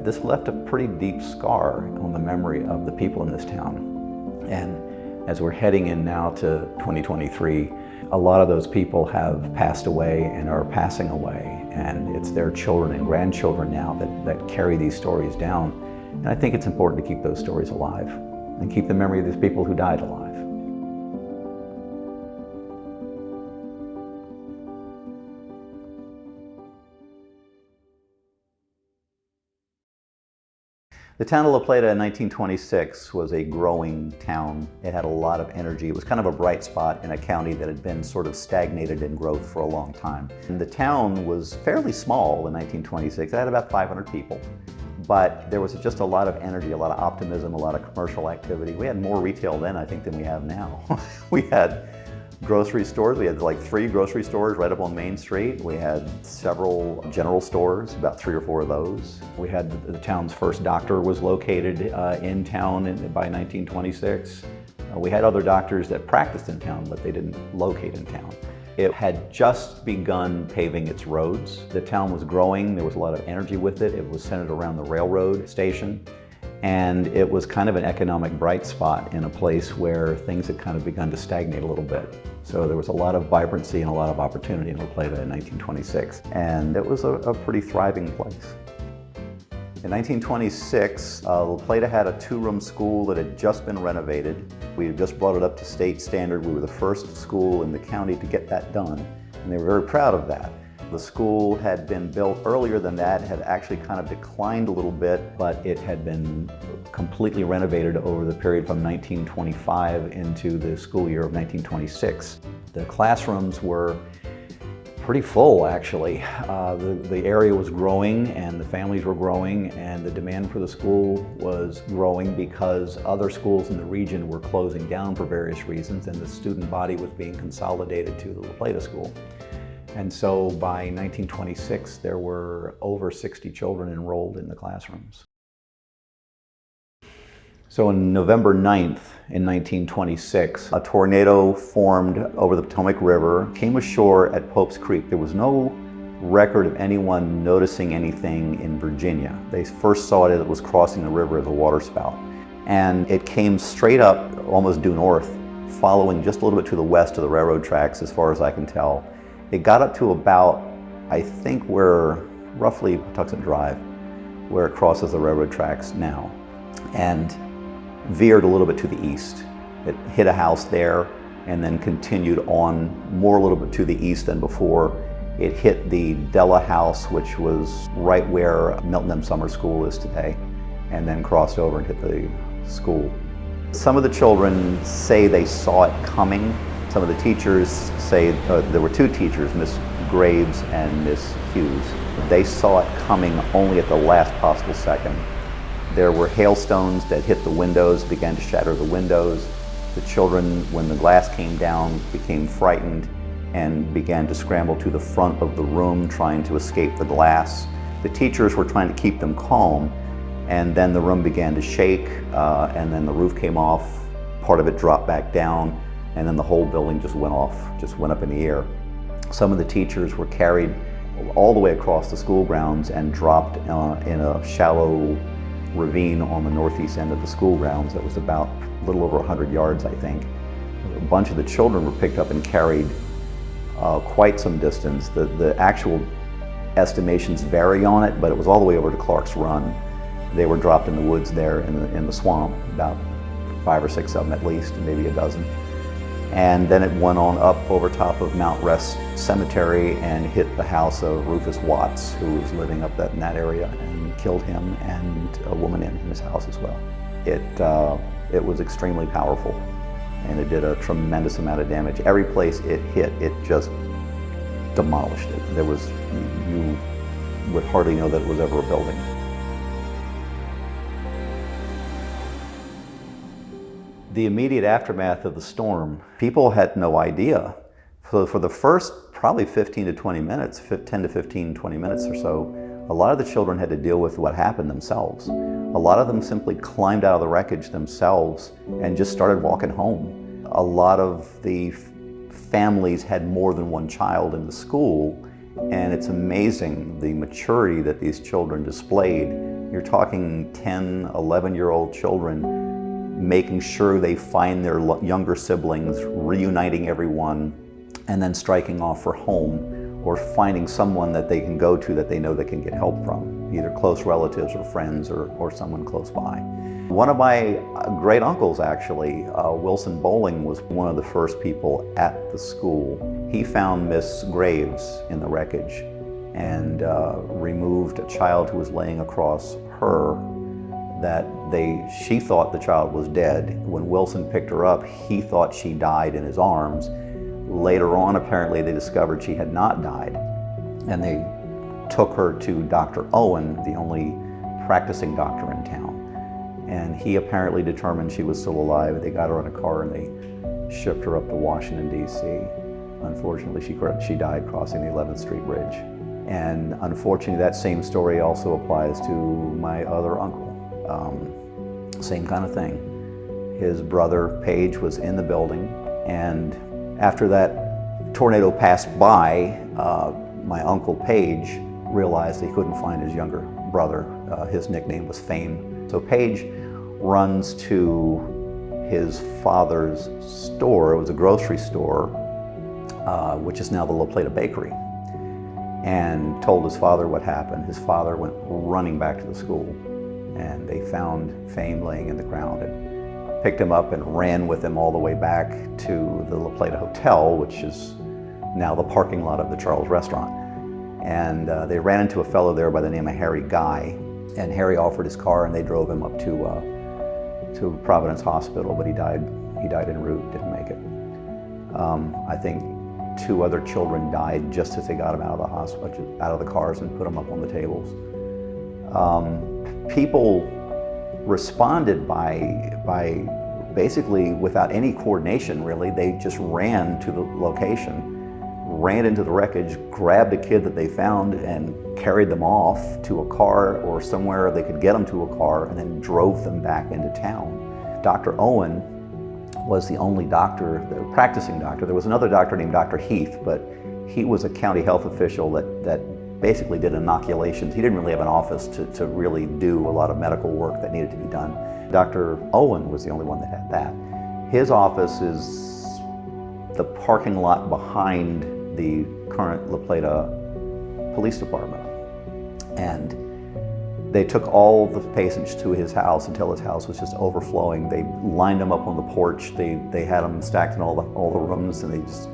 this left a pretty deep scar on the memory of the people in this town. And as we're heading in now to 2023, a lot of those people have passed away and are passing away, and it's their children and grandchildren now that carry these stories down. And I think it's important to keep those stories alive and keep the memory of these people who died alive. The town of La Plata in 1926 was a growing town. It had a lot of energy. It was kind of a bright spot in a county that had been sort of stagnated in growth for a long time. And the town was fairly small in 1926. It had about 500 people. But there was just a lot of energy, a lot of optimism, a lot of commercial activity. We had more retail then, I think, than we have now. We had grocery stores. We had like 3 grocery stores right up on Main Street. We had several general stores, about 3 or 4 of those. We had the town's first doctor was located in town by 1926. We had other doctors that practiced in town, but they didn't locate in town. It had just begun paving its roads. The town was growing. There was a lot of energy with it. It was centered around the railroad station. And it was kind of an economic bright spot in a place where things had kind of begun to stagnate a little bit. So there was a lot of vibrancy and a lot of opportunity in La Plata in 1926. And it was a pretty thriving place. In 1926, La Plata had a 2-room school that had just been renovated. We had just brought it up to state standard. We were the first school in the county to get that done, and they were very proud of that. The school had been built earlier than that, had actually kind of declined a little bit, but it had been completely renovated over the period from 1925 into the school year of 1926. The classrooms were pretty full, actually. The area was growing and the families were growing, and the demand for the school was growing because other schools in the region were closing down for various reasons, and the student body was being consolidated to the La Plata school. And so by 1926, there were over 60 children enrolled in the classrooms. So on November 9th in 1926, a tornado formed over the Potomac River, came ashore at Pope's Creek. There was no record of anyone noticing anything in Virginia. They first saw it as it was crossing the river as a waterspout. And it came straight up, almost due north, following just a little bit to the west of the railroad tracks, as far as I can tell. It got up to about, I think, where roughly Patuxent Drive, where it crosses the railroad tracks now, and veered a little bit to the east. It hit a house there and then continued on more a little bit to the east than before. It hit the Della House, which was right where Milton M. Summer School is today, and then crossed over and hit the school. Some of the children say they saw it coming. Some of the teachers say, there were 2 teachers, Miss Graves and Miss Hughes. They saw it coming only at the last possible second. There were hailstones that hit the windows, began to shatter the windows. The children, when the glass came down, became frightened and began to scramble to the front of the room, trying to escape the glass. The teachers were trying to keep them calm, and then the room began to shake, and then the roof came off, part of it dropped back down, and then the whole building just went off, just went up in the air. Some of the teachers were carried all the way across the school grounds and dropped in a shallow ravine on the northeast end of the school grounds that was about a little over 100 yards, I think. A bunch of the children were picked up and carried quite some distance. The actual estimations vary on it, but it was all the way over to Clark's Run. They were dropped in the woods there in the swamp, about 5 or 6 of them at least, maybe a dozen. And then it went on up over top of Mount Rest Cemetery and hit the house of Rufus Watts, who was living up in that area, and killed him and a woman in his house as well. It was extremely powerful, and it did a tremendous amount of damage. Every place it hit, it just demolished it. You would hardly know that it was ever a building. The immediate aftermath of the storm, people had no idea. So for the first probably 15 to 20 minutes, 10 to 15, 20 minutes or so, a lot of the children had to deal with what happened themselves. A lot of them simply climbed out of the wreckage themselves and just started walking home. A lot of the families had more than one child in the school, and it's amazing the maturity that these children displayed You're talking 10, 11-year-old children making sure they find their younger siblings, reuniting everyone, and then striking off for home, or finding someone that they can go to that they know they can get help from, either close relatives or friends or someone close by. One of my great uncles, actually, Wilson Bowling, was one of the first people at the school. He found Miss Graves in the wreckage and removed a child who was laying across her that she thought the child was dead. When Wilson picked her up, he thought she died in his arms. Later on, apparently, they discovered she had not died, and they took her to Dr. Owen, the only practicing doctor in town. And he apparently determined she was still alive. They got her in a car and they shipped her up to Washington, D.C. Unfortunately, she died crossing the 11th Street Bridge. And unfortunately, that same story also applies to my other uncle. Same kind of thing. His brother, Page, was in the building, and after that tornado passed by, my uncle Page realized he couldn't find his younger brother. His nickname was Fame. So Page runs to his father's store. It was a grocery store, which is now the La Plata Bakery, and told his father what happened. His father went running back to the school, and they found Fame laying in the ground and picked him up and ran with him all the way back to the La Plata Hotel, which is now the parking lot of the Charles Restaurant. And they ran into a fellow there by the name of Harry Guy, and Harry offered his car and they drove him up to Providence Hospital, but he died en route, didn't make it. I think 2 other children died just as they got him out of the hospital, out of the cars, and put them up on the tables. People responded by basically without any coordination, really. They just ran to the location, ran into the wreckage, grabbed a kid that they found and carried them off to a car or somewhere they could get them to a car, and then drove them back into town. Dr. Owen was the only doctor, the practicing doctor. There was another doctor named Dr. Heath, but he was a county health official that basically did inoculations. He didn't really have an office to really do a lot of medical work that needed to be done. Dr. Owen was the only one that had that. His office is the parking lot behind the current La Plata Police Department. And they took all the patients to his house until his house was just overflowing. They lined them up on the porch. They had them stacked in all the rooms, and they just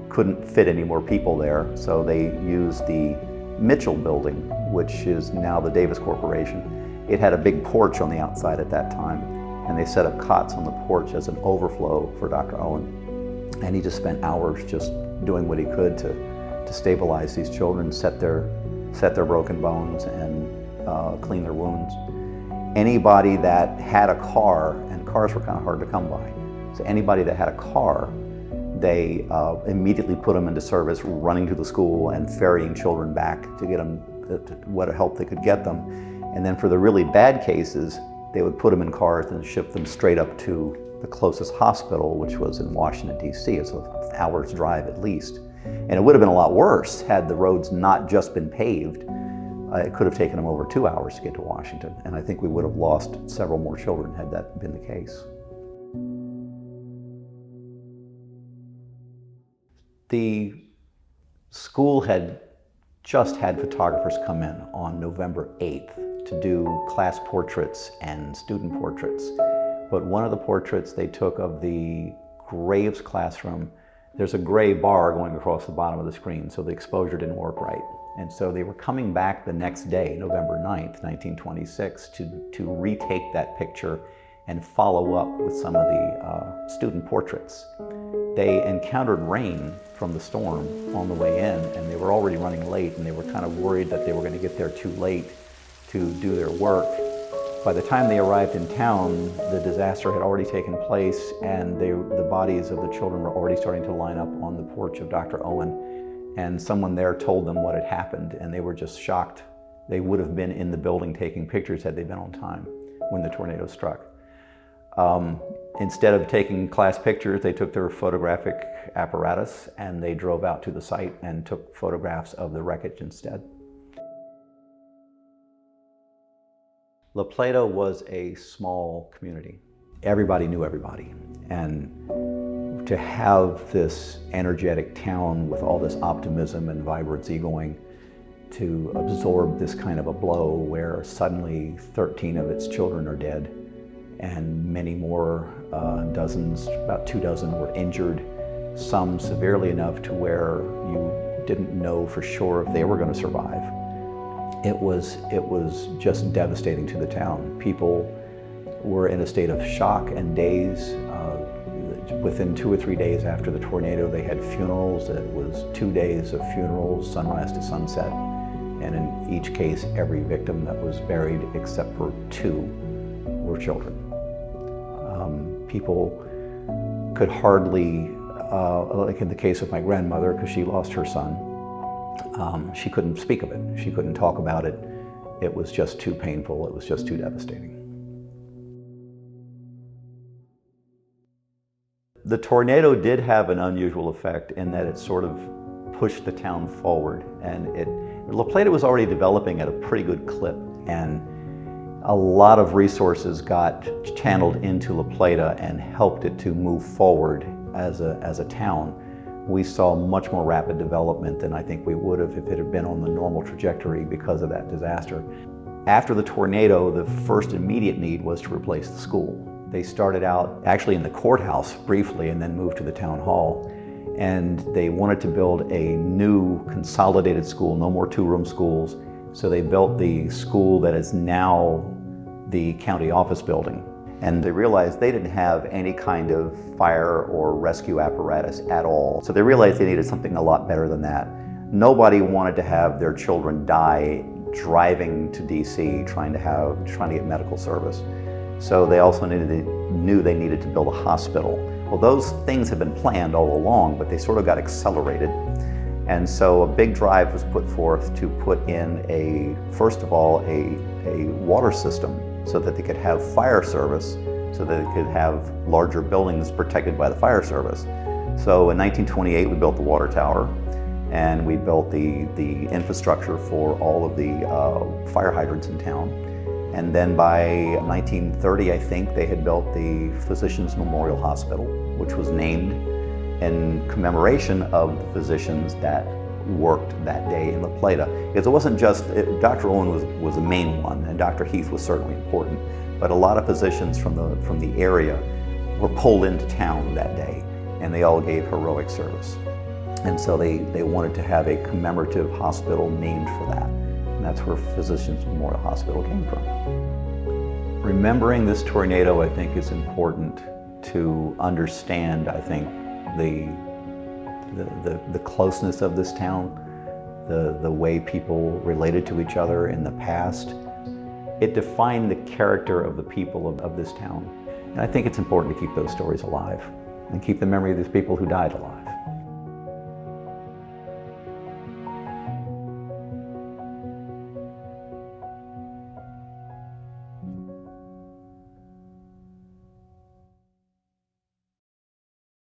couldn't fit any more people there. So they used the Mitchell building, which is now the Davis Corporation. It had a big porch on the outside at that time, and they set up cots on the porch as an overflow for Dr. Owen. And he just spent hours just doing what he could to stabilize these children, set their broken bones, and clean their wounds. Anybody that had a car, and cars were kind of hard to come by, so anybody that had a car, they immediately put them into service, running to the school and ferrying children back to get them what help they could get them. And then for the really bad cases, they would put them in cars and ship them straight up to the closest hospital, which was in Washington, D.C. It's an hour's drive at least. And it would have been a lot worse had the roads not just been paved. It could have taken them over 2 hours to get to Washington. And I think we would have lost several more children had that been the case. The school had just had photographers come in on November 8th to do class portraits and student portraits. But one of the portraits they took of the Graves classroom, there's a gray bar going across the bottom of the screen, so the exposure didn't work right. And so they were coming back the next day, November 9th, 1926, to retake that picture and follow up with some of the student portraits. They encountered rain from the storm on the way in, and they were already running late, and they were kind of worried that they were going to get there too late to do their work. By the time they arrived in town, the disaster had already taken place, and the bodies of the children were already starting to line up on the porch of Dr. Owen. And someone there told them what had happened, and they were just shocked. They would have been in the building taking pictures had they been on time when the tornado struck. Instead of taking class pictures, they took their photographic apparatus and they drove out to the site and took photographs of the wreckage instead. La Plata was a small community. Everybody knew everybody. And to have this energetic town with all this optimism and vibrancy going, to absorb this kind of a blow where suddenly 13 of its children are dead and many more, dozens, about 2 dozen were injured, some severely enough to where you didn't know for sure if they were going to survive. It was just devastating to the town. People were in a state of shock and daze. Within 2 or 3 days after the tornado, they had funerals. It was 2 days of funerals, sunrise to sunset. And in each case, every victim that was buried, except for 2, were children. People could hardly, like in the case of my grandmother, because she lost her son, she couldn't speak of it. She couldn't talk about it. It was just too painful. It was just too devastating. The tornado did have an unusual effect in that it sort of pushed the town forward, and La Plata was already developing at a pretty good clip, and a lot of resources got channeled into La Plata and helped it to move forward as a town. We saw much more rapid development than I think we would have if it had been on the normal trajectory because of that disaster. After the tornado, the first immediate need was to replace the school. They started out actually in the courthouse briefly and then moved to the town hall. And they wanted to build a new consolidated school, no more 2-room schools. So they built the school that is now the county office building. And they realized they didn't have any kind of fire or rescue apparatus at all. So they realized they needed something a lot better than that. Nobody wanted to have their children die driving to DC trying to get medical service. So they also knew they needed to build a hospital. Well, those things had been planned all along, but they sort of got accelerated. And so a big drive was put forth to put in first of all, a water system so that they could have fire service, so that they could have larger buildings protected by the fire service. So in 1928, we built the water tower, and we built the infrastructure for all of the fire hydrants in town. And then by 1930, I think, they had built the Physicians Memorial Hospital, which was named in commemoration of the physicians that worked that day in La Plata. Because it wasn't just, Dr. Owen was the main one, and Dr. Heath was certainly important, but a lot of physicians from the area were pulled into town that day, and they all gave heroic service. And so they wanted to have a commemorative hospital named for that. And that's where Physicians Memorial Hospital came from. Remembering this tornado, I think, is important to understand, I think, the closeness of this town, the way people related to each other in the past. It defined the character of the people of this town. And I think it's important to keep those stories alive and keep the memory of these people who died alive.